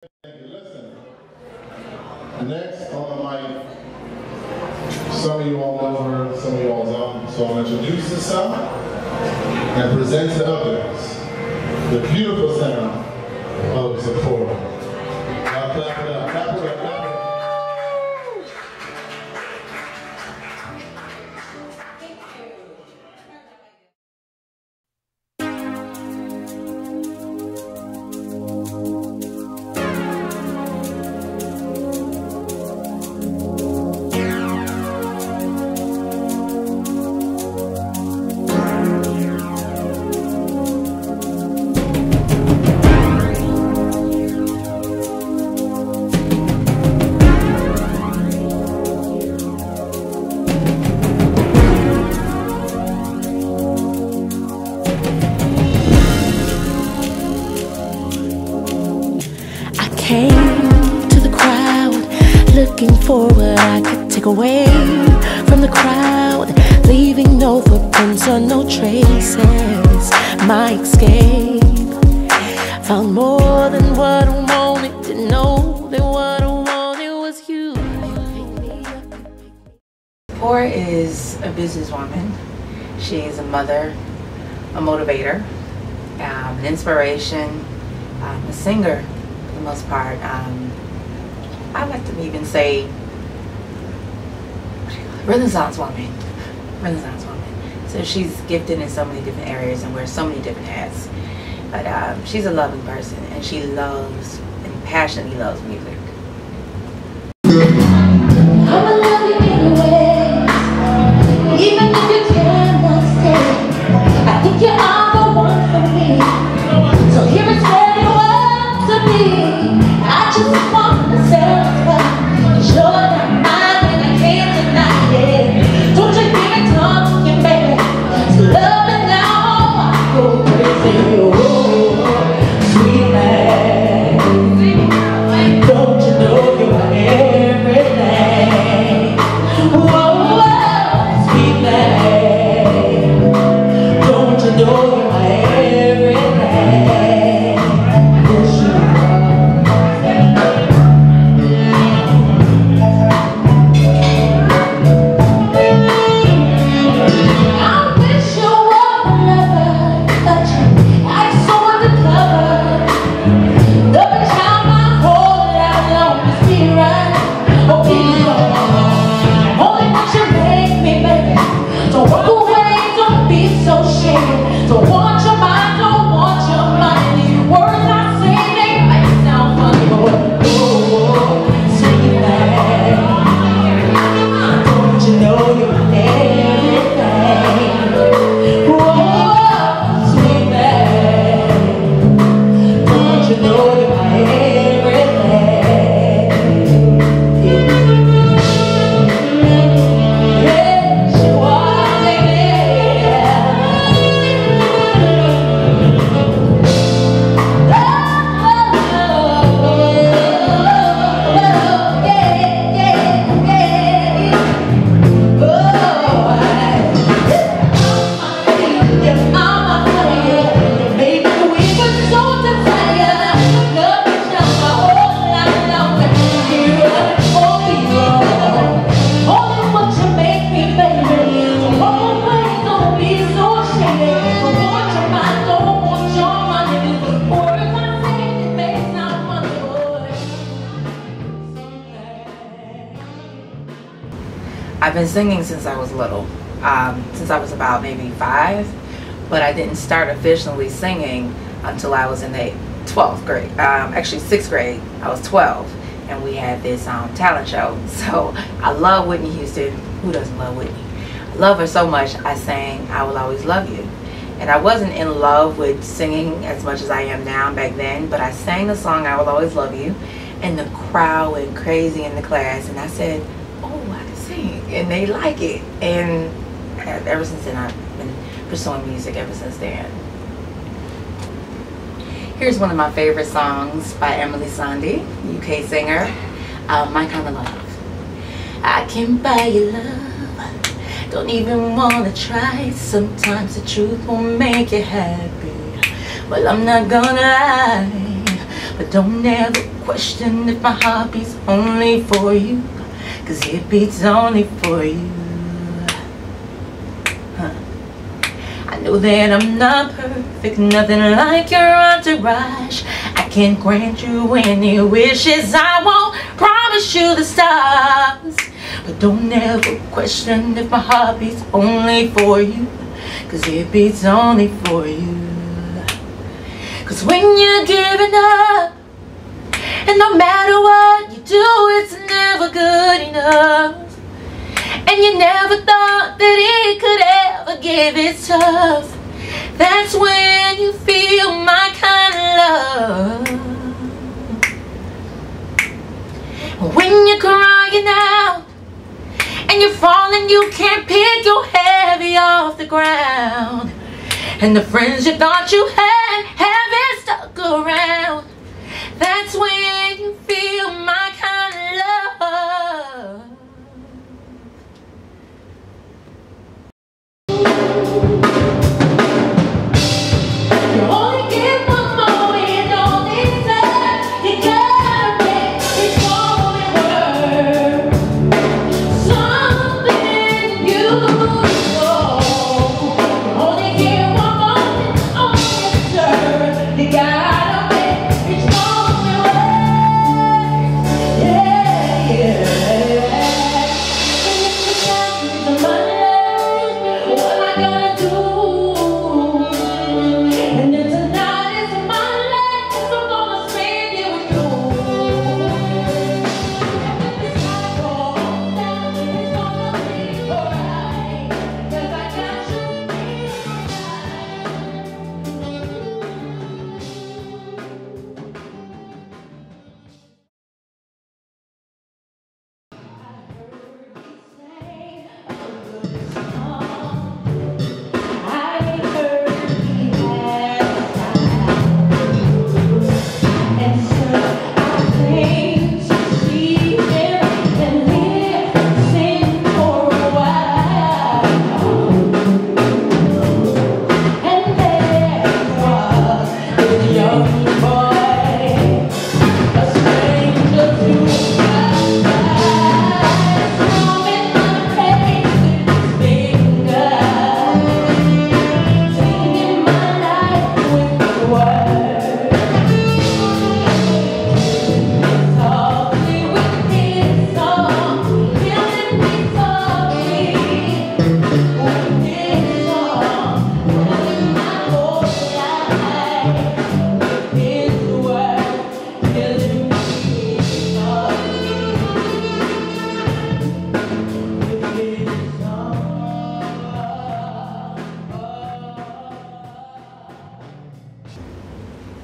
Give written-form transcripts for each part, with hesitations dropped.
Thank you. Listen. Next on the mic, some of you all know her, some of you all don't. So I'll introduce this song and present to others the beautiful sound of Zipporah. Now clap it up, clap it up, clap it up. Came to the crowd looking for what I could take away from the crowd, leaving no footprints or no traces. My escape found more than what I wanted to know, that what I wanted was you. Zipporah is a businesswoman. She is a mother, a motivator, an inspiration, a singer. For the most part, I like to even say Renaissance woman. Renaissance woman. So she's gifted in so many different areas and wears so many different hats. But she's a loving person, and she loves and passionately loves music. I'ma love you anyway, even if you cannot stay. I think you are the one for me. So here is where you want to be. I just want to satisfy. 'Cause you're not mine and I can't deny it. Don't you hear me talking, baby? So love me now, I go crazy. Oh, sweet man, don't you know you're my everything? Whoa, sweet man, don't you know you're my everything? Yes, you are. I wish you were a lover, but you act so undercover. Every time I hold out long to be right, oh please don't. Only want you make me, baby. Don't walk away, don't be so shady. Don't want your mind, don't want your money. These words I say, they might sound funny, but oh, sweet man, don't you know you're my everything? Oh, sweet man, don't you know you're my everything? Yes, you are, baby. I've been singing since I was little, since I was about maybe 5, but I didn't start officially singing until I was in the 12th grade. Actually 6th grade, I was 12, and we had this talent show. So I love Whitney Houston. Who doesn't love Whitney? I love her so much, I sang I Will Always Love You. And I wasn't in love with singing as much as I am now back then, but I sang the song I Will Always Love You, and the crowd went crazy in the class, and I said, oh, I can sing, and they like it. And ever since then, I've been pursuing music ever since then. Here's one of my favorite songs by Emily Sandé, UK singer, My Kind of Love. I can buy you love, don't even want to try. Sometimes the truth won't make you happy. Well, I'm not gonna lie, But don't ever question if my heart beats only for you, 'cause it beats only for you. I know that I'm not perfect, nothing like your entourage. I can't grant you any wishes, I won't promise you the stars. But don't ever question if my heart beats only for you, 'cause it beats only for you. 'Cause when you're giving up, and no matter what you do, it's never good enough. And you never thought that it could ever get this tough. That's when you feel my kind of love. When you're crying out and you're falling, you can't pick your heavy off the ground. And the friends you thought you had haven't stuck around. That's when you feel my kind of love. You only get one more, you don't deserve. You gotta make it only worth something beautiful. You only get one more, you only deserve. You gotta make it only worth. Yeah, yeah. And if you can't use the money, what am I gonna do? And if tonight is my last, I'm gonna spend it with you. And when this night goes down, it's gonna be alright, 'cause I got you in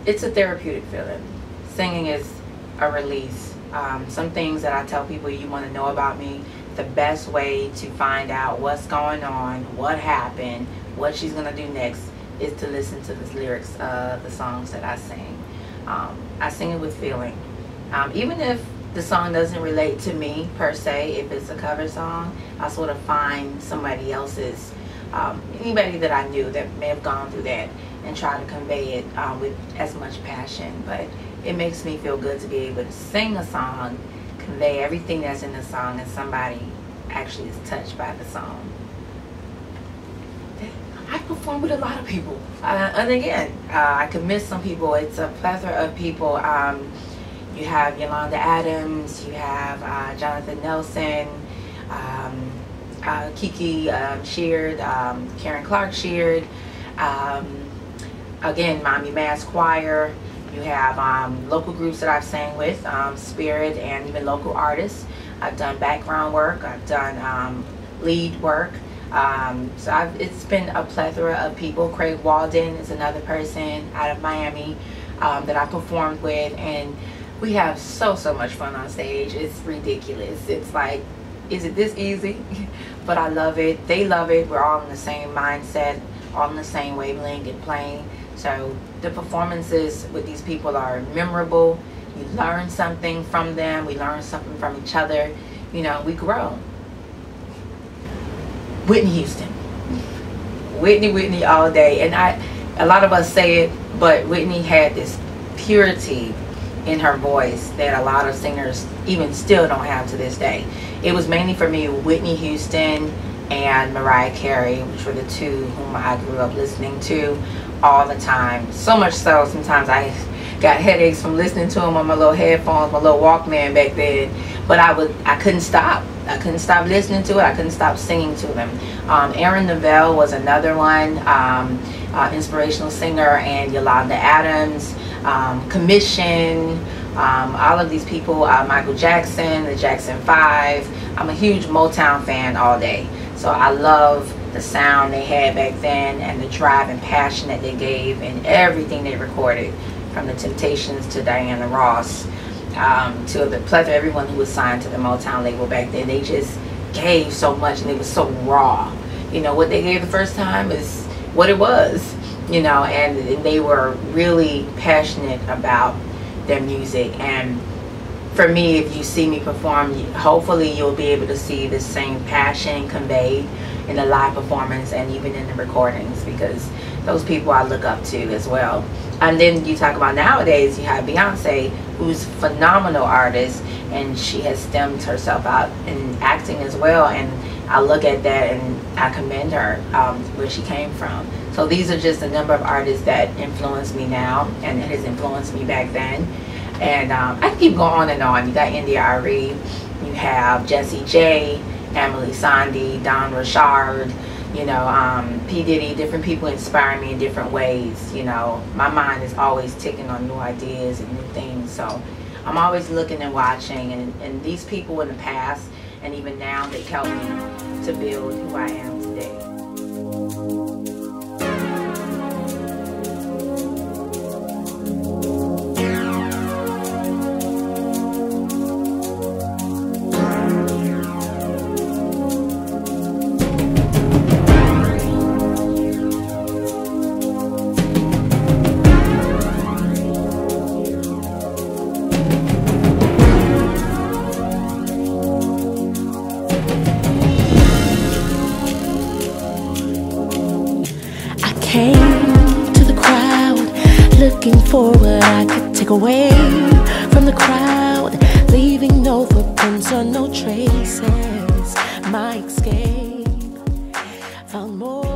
It's a therapeutic feeling. Singing is a release. Some things that I tell people you want to know about me, the best way to find out what's going on, what happened, what she's going to do next, is to listen to the lyrics of the songs that I sing. I sing it with feeling. Even if the song doesn't relate to me per se, if it's a cover song, I sort of find somebody else's, anybody that I knew that may have gone through that, and try to convey it with as much passion. But it makes me feel good to be able to sing a song, convey everything that's in the song, and somebody actually is touched by the song. I perform with a lot of people, and again, I could miss some people. It's a plethora of people. You have Yolanda Adams, you have Jonathan Nelson, Kiki Sheard, Karen Clark Sheard, again, Mommy Mass Choir. You have local groups that I've sang with, Spirit, and even local artists. I've done background work, I've done lead work. So it's been a plethora of people. Craig Walden is another person out of Miami that I performed with, and we have so much fun on stage. It's ridiculous. It's like, is it this easy? But I love it. They love it. We're all in the same mindset, all in the same wavelength and playing. So the performances with these people are memorable. You learn something from them. We learn something from each other. You know, we grow. Whitney Houston. Whitney all day. And a lot of us say it, but Whitney had this purity in her voice that a lot of singers even still don't have to this day. It was mainly for me Whitney Houston and Mariah Carey, which were the two whom I grew up listening to all the time. So much so, sometimes I got headaches from listening to them on my little headphones, my little Walkman back then. But I couldn't stop. I couldn't stop listening to it. I couldn't stop singing to them. Aaron Neville was another one, inspirational singer, and Yolanda Adams, Commission, all of these people, Michael Jackson, the Jackson 5. I'm a huge Motown fan all day. So I love the sound they had back then and the drive and passion that they gave in everything they recorded, from the Temptations to Diana Ross, to the plethora, everyone who was signed to the Motown label back then. They just gave so much, and it was so raw. You know, what they gave the first time is what it was, you know, and they were really passionate about their music. And for me, if you see me perform, hopefully you'll be able to see the same passion conveyed in the live performance and even in the recordings, because those people I look up to as well. And then you talk about nowadays, you have Beyonce, who's a phenomenal artist, and she has stemmed herself out in acting as well. And I look at that and I commend her, where she came from. So these are just a number of artists that influence me now, and it has influenced me back then. And I can keep going on and on. You got India Arie, you have Jessie J, Emily Sandé, Don Richard, you know, P. Diddy. Different people inspire me in different ways. You know, my mind is always ticking on new ideas and new things. So I'm always looking and watching. And these people in the past and even now, they helped me to build who I am today. Came to the crowd looking for what I could take away from the crowd, leaving no footprints or no traces. My escape found more.